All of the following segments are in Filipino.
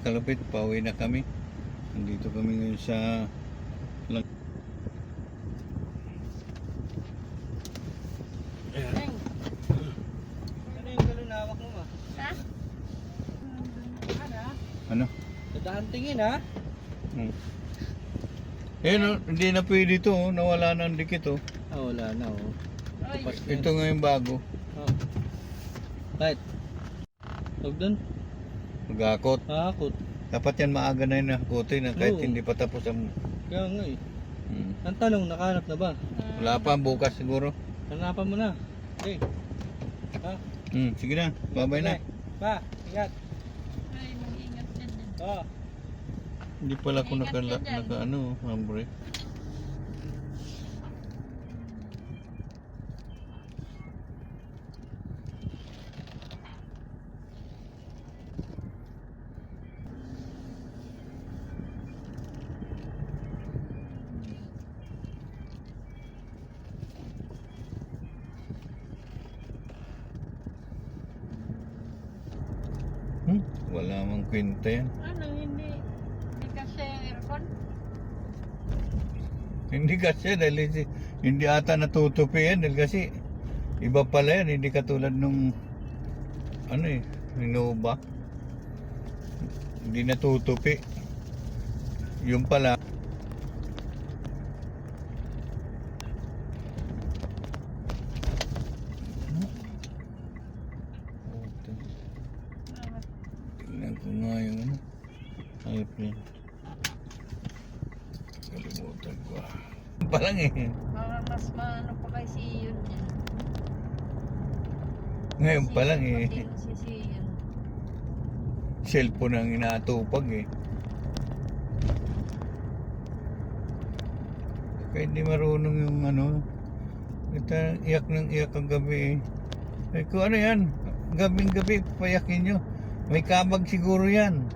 kalapit, pauwi na kami. Nandito kami ngayon sa Neng, ano yung galon na hawak mo, ma? Ha? ano? Dadahan tingin, ha? Hmm. No, hindi na pwede ito, oh. Nawala na ang dikit, oh. Ah, wala na, oh. Ay, Tapos na Ito nga yung bago. yun. Oh. Kahit. Huwag dun. Magakot. Hakot. Dapat yan maaga na yun nakutin, kahit Oo. hindi pa tapos ang... Kaya nga eh. Hmm. Ang tanong, nakahanap na ba? Wala pa, bukas siguro. Hanapan mo na. Okay. Ha? Sige na, babay na. Pa, ingat. ay, mag-ingat yan din. Oh. Hindi pala ako Ingat ka dyan. naka ano, hambre. Wala mang kwenta yan. Ano, hindi kasi aircon? Hindi kasi dahil hindi ata natutupi yan dahil kasi iba pala yan, hindi katulad nung ano eh, Innova. Hindi natutupi. Yung pala tingnan ko nga yung ano, airplane. Kalimutan ko. Palang eh. Para mas maano pa kay si Yun yan. Ngayon Si pa lang Yun, eh. pati si Yun. Cellphone ang inaatupag eh. Kaya hindi marunong yung ano. Ito, iyak ng iyak ang gabi eh. Ay ko ano yan? Gabing gabi, payakin nyo. May kabag siguro yan.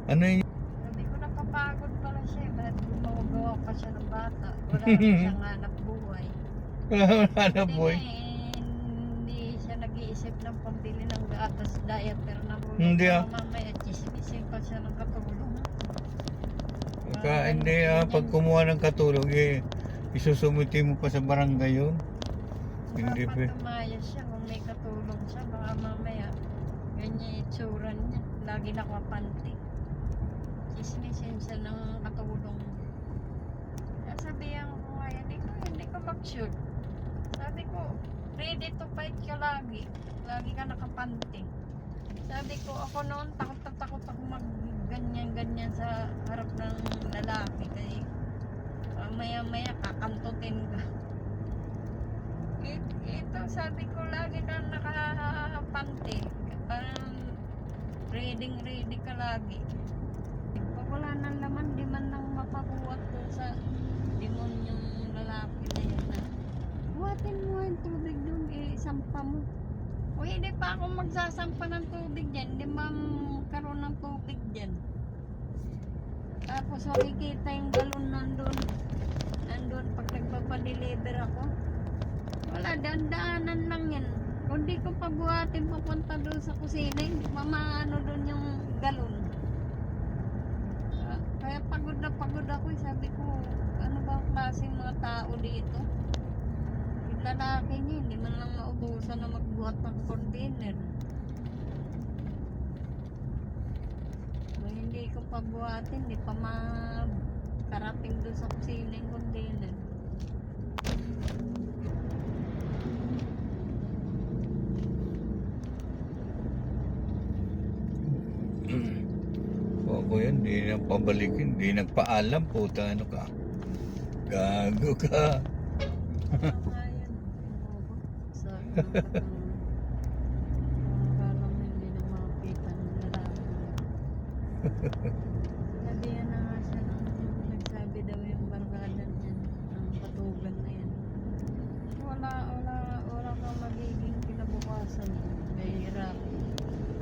Ano yun? Sabi ko napapagod pala siya. Bakit gumagawa pa siya ng bata? Wala na siyang hanap buhay. Wala na boy. Hindi siya nag-iisip ng pambili ng gatas, diaper na bulong. Hindi, ah. Mamaya, chismisin pa siya ng katulong. Hindi pag kumuha ng katulog eh, isusumiti mo pa sa barangay yun. Hindi Dapat pa. tumayas siya kung may katulong siya. Baka mamaya, ganyan itsura niya. Lagi nakapanti. Chismisin siya ng katulong. Sabihan ko nga, hindi ko mag-shoot. Sabi ko, ready to fight ka lagi. Lagi ka nakapanti. Sabi ko, ako noon, takot na takot ako mag-ganyan-ganyan sa harap ng lalaki. Kasi maya-maya kakantutin ka. Ito, sabi ko, lagi ka nakapanti. Parang ready ka lagi. Pag wala nang laman, di man lang mapakuwat ko sa demonyong lalaki na yun na. Buhatin mo yung tubig doon, isampa mo. O hindi pa ako magsasampa ng tubig dyan, hindi karoon ng tubig dyan. Tapos makikita yung galon nandun pag nagpapadeliver ako. Wala, daan-daanan lang yan. Kung di ko pabuhatin papunta doon sa kusina, hindi mamaano doon yung galon. Kaya pagod na pagod ako, sabi ko, ano ba klaseng mga tao dito? Yung lalaki niya, hindi man lang maubusan na magbuhat ng container. Kung hindi ko pabuhatin, hindi pa makarating doon sa kusina yung container. Ako yan, di na pabalikin, di nagpaalam, puta ano ka. Gago ka. Ayan, sa alam hindi na makakita ng lalaki. Sabihan na nga siya nung nagsabi daw yung barkada niyan, ang patugan na yan. Wala kang magiging kinabukasan kay Rocky.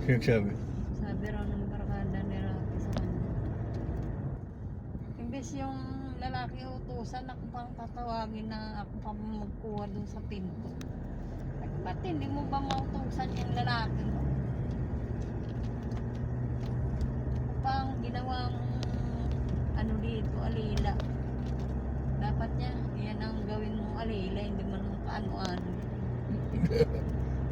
Sino sabi? Sabi raw ng barkada ni Rocky sa kanya. Imbes yung lalaki utusan, ako pang tatawagin na ako pa magkuha dun sa pinto. Ba't hindi mo ba mautusan yung lalaki mo? Pa ginawang ano dito, alila. Dapat yan ang gawin mong alila, hindi man ano-ano.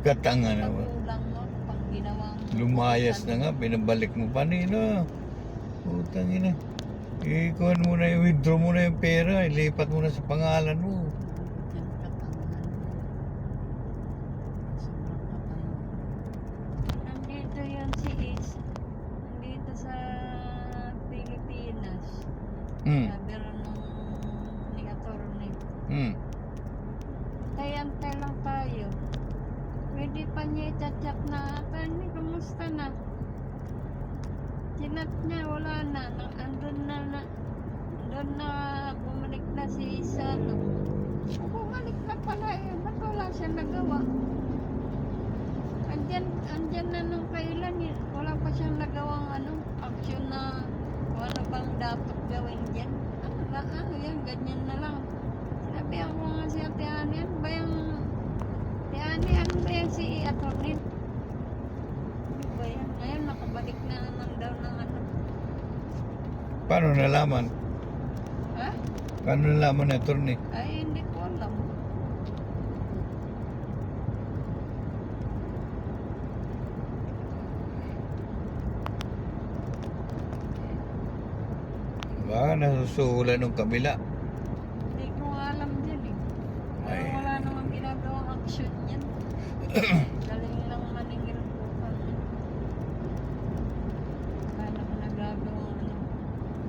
Katanga naman. Pagkulang mo, pag ginawang... Lumayas na nga, binabalik mo pa nino. Putang ina. Ikuhan mo na yung withdraw mo na yung pera, ilipat mo na sa pangalan mo. Yan, katangahan. Sobrang katangahan. Nandito yan si Is. Nandito sa Pilipinas. Hmm. Sabi rin ni attorney. Hmm. Antay lang tayo. Pwede pa niya i-chat na, attorney, kumusta na? Chinat niya, wala na. Doon na bumalik na si Isano. Bumalik na pala eh. Ba't wala siya nagawa? Andyan na nung kailan eh. Wala pa siyang nagawang action na kung ano bang dapat gawin dyan. Ano yan, ganyan na lang. Sinabi ako nga si Ate Ani, ano ba yung... Si Ani, ano ba yung si attorney? Ano ba yan? Ngayon, nakabalik na naman daw ng ano. Paano nalaman? Ha? Paano nalaman na attorney? Ay, hindi ko alam. Baka nasusuhulan ng kabila. Hindi ko nga alam dyan eh. Ay. Parang wala namang ginagawang action yan. Galing lang maningil po kami. Wala naman nagagawang ano.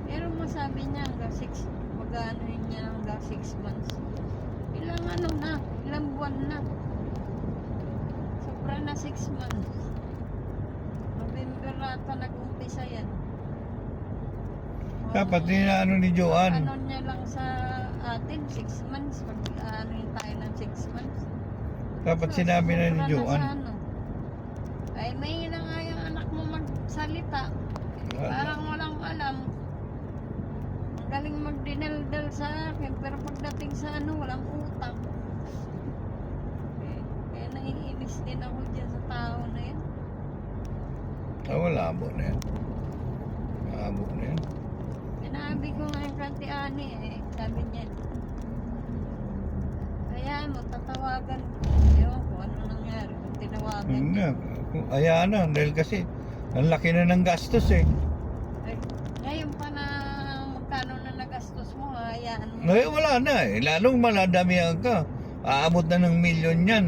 Pero masabi niya hanggang 6, mag-ano niya hanggang 6 months. Ilang ilang buwan na. Sobra na 6 months. November ata nag-umpisa yan. Dapat din na ano ni Joanne. Ano niya lang sa atin, 6 months. Pag ano tayo ng 6 months. Dapat sinabi na ni sobra Joanne. sa ano. Ay, may na nga yung anak mo magsalita. Parang walang alam. Ang galing magdinaldal sa akin. Pero pagdating sa ano, walang utak. Kaya naiinis din ako dyan sa tao na yan. Wala abo na yan. Abo na yan. Sinabi ko nga yung Kati Ani eh. Sabi niya, kaya mo, tatawagan ko. Ewan ko, ano nangyari kung tinawagan Yun niya. na. Ayan na. Dahil kasi ang laki na ng gastos eh. Ay, ngayon pa na magkano na nagastos mo, hayaan mo. Ngayon wala na eh. Lalong maladamihan ka. Aabot na ng milyon yan.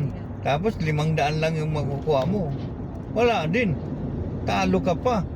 Tapos 500 lang yung makukuha mo. Wala din. Talo ka pa.